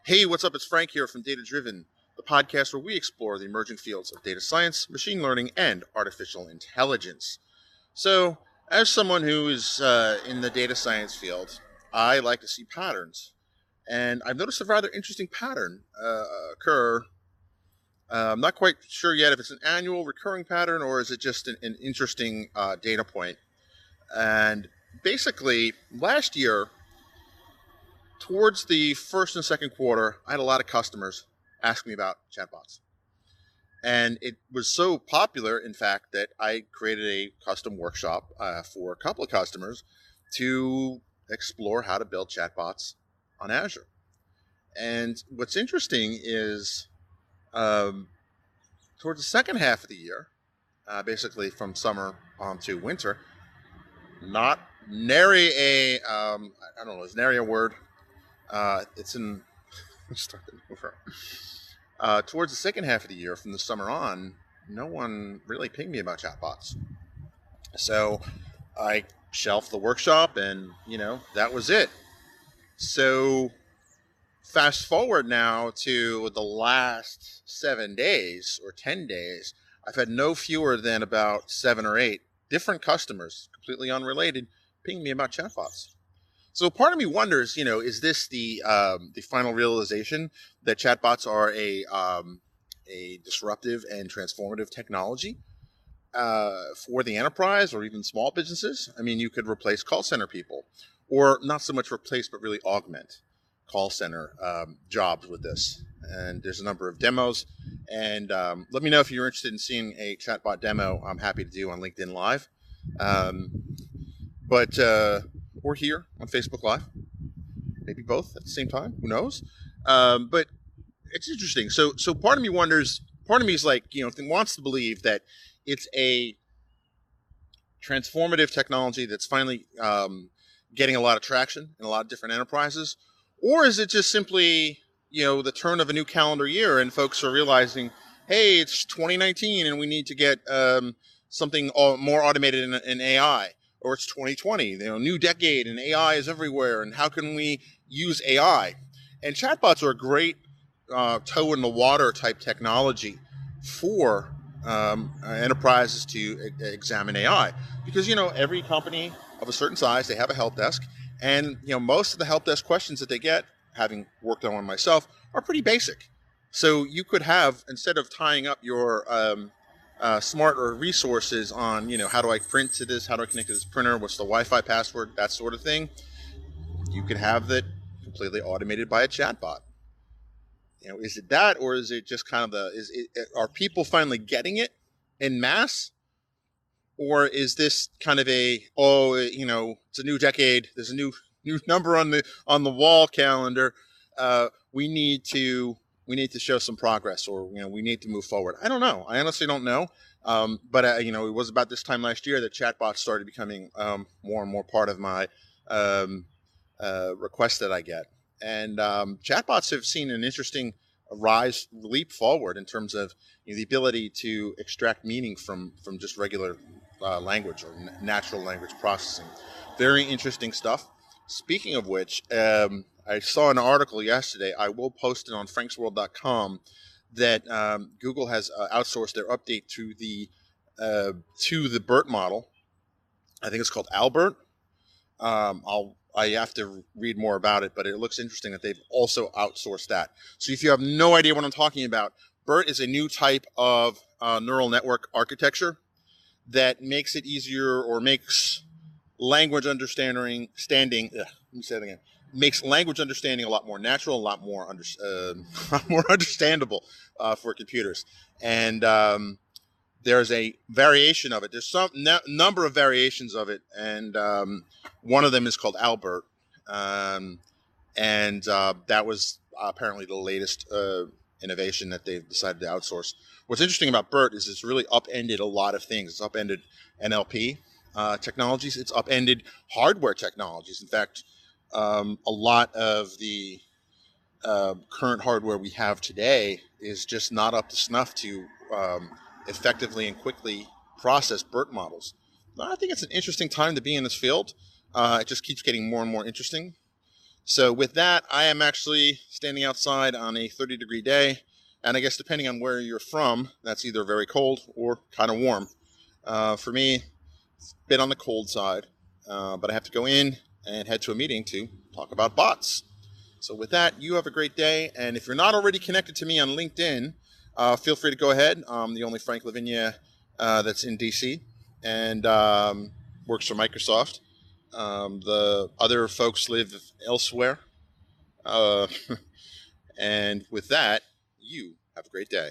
Hey, what's up? It's Frank here from Data Driven, the podcast where we explore the emerging fields of data science, machine learning, and artificial intelligence. So, as someone who is in the data science field, I like to see patterns. And I've noticed a rather interesting pattern occur. I'm not quite sure yet if it's an annual recurring pattern or is it just an interesting data point. And basically, last year, towards the first and second quarter, I had a lot of customers ask me about chatbots. And it was so popular, in fact, that I created a custom workshop for a couple of customers to explore how to build chatbots on Azure. And what's interesting is um, towards the second half of the year, basically from summer on to winter, not nary a, I don't know, is nary a word? It's in, starting over. Towards the second half of the year, from the summer on, no one really pinged me about chatbots. So I shelved the workshop and, that was it. So fast forward now to the last 7 days or 10 days, I've had no fewer than about 7 or 8 different customers, completely unrelated, ping me about chatbots. So part of me wonders, is this the final realization that chatbots are a disruptive and transformative technology for the enterprise or even small businesses? I mean, you could replace call center people, or not so much replace, but really augment call center jobs with this. And there's a number of demos. And let me know if you're interested in seeing a chatbot demo. I'm happy to do on LinkedIn Live. But or here on Facebook Live, maybe both at the same time. Who knows? But it's interesting. So part of me wonders. Part of me is like, wants to believe that it's a transformative technology that's finally getting a lot of traction in a lot of different enterprises, or is it just simply the turn of a new calendar year and folks are realizing, hey, it's 2019 and we need to get something more automated in AI. Or it's 2020, new decade, and AI is everywhere. And how can we use AI? And chatbots are a great toe in the water type technology for enterprises to examine AI, because every company of a certain size, they have a help desk, and most of the help desk questions that they get, having worked on one myself, are pretty basic. So you could have, instead of tying up your smarter resources on, how do I print to this? How do I connect to this printer? What's the Wi-Fi password? That sort of thing. You could have that completely automated by a chatbot. Is it that, or is it just kind of are people finally getting it en masse? Or is this kind of it's a new decade. There's a new number on the wall calendar. We need to show some progress, or we need to move forward. I don't know. I honestly don't know. But it was about this time last year that chatbots started becoming more and more part of my requests that I get. And chatbots have seen an interesting leap forward in terms of the ability to extract meaning from just regular language or natural language processing. Very interesting stuff. Speaking of which, I saw an article yesterday. I will post it on franksworld.com that Google has outsourced their update to the BERT model. I think it's called Albert. I have to read more about it, but it looks interesting that they've also outsourced that. So if you have no idea what I'm talking about, BERT is a new type of neural network architecture that makes it easier, or makes language understanding. Let me say it again. Makes language understanding a lot more natural, a lot more understandable for computers. And there's a variation of it. There's some number of variations of it, and one of them is called Albert, and that was apparently the latest innovation that they've decided to outsource. What's interesting about BERT is it's really upended a lot of things. It's upended NLP technologies. It's upended hardware technologies. In fact, a lot of the current hardware we have today is just not up to snuff to effectively and quickly process BERT models. I think it's an interesting time to be in this field. It just keeps getting more and more interesting. So with that, I am actually standing outside on a 30-degree day, and I guess depending on where you're from, that's either very cold or kind of warm. For me, it's a bit on the cold side, but I have to go in and head to a meeting to talk about bots. So with that, you have a great day, and if you're not already connected to me on LinkedIn, feel free to go ahead. I'm the only Frank Lavinia that's in DC and works for Microsoft. The other folks live elsewhere. Uh, and with that, you have a great day.